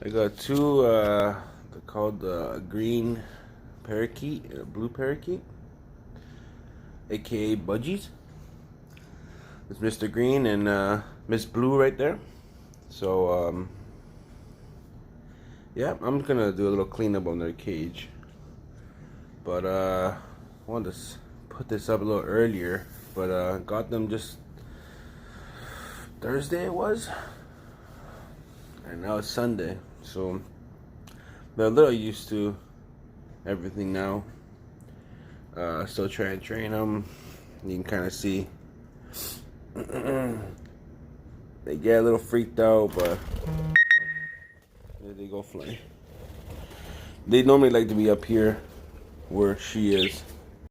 I got two, they're called green parakeet, blue parakeet, aka budgies. It's Mr. Green and Miss Blue right there. So, yeah, I'm gonna do a little cleanup on their cage. But I wanted to put this up a little earlier, but got them just Thursday it was, and now it's Sunday. So they're a little used to everything now. Still trying to train them. You can kind of see they get a little freaked out, but there they go flying. They normally like to be up here where she is.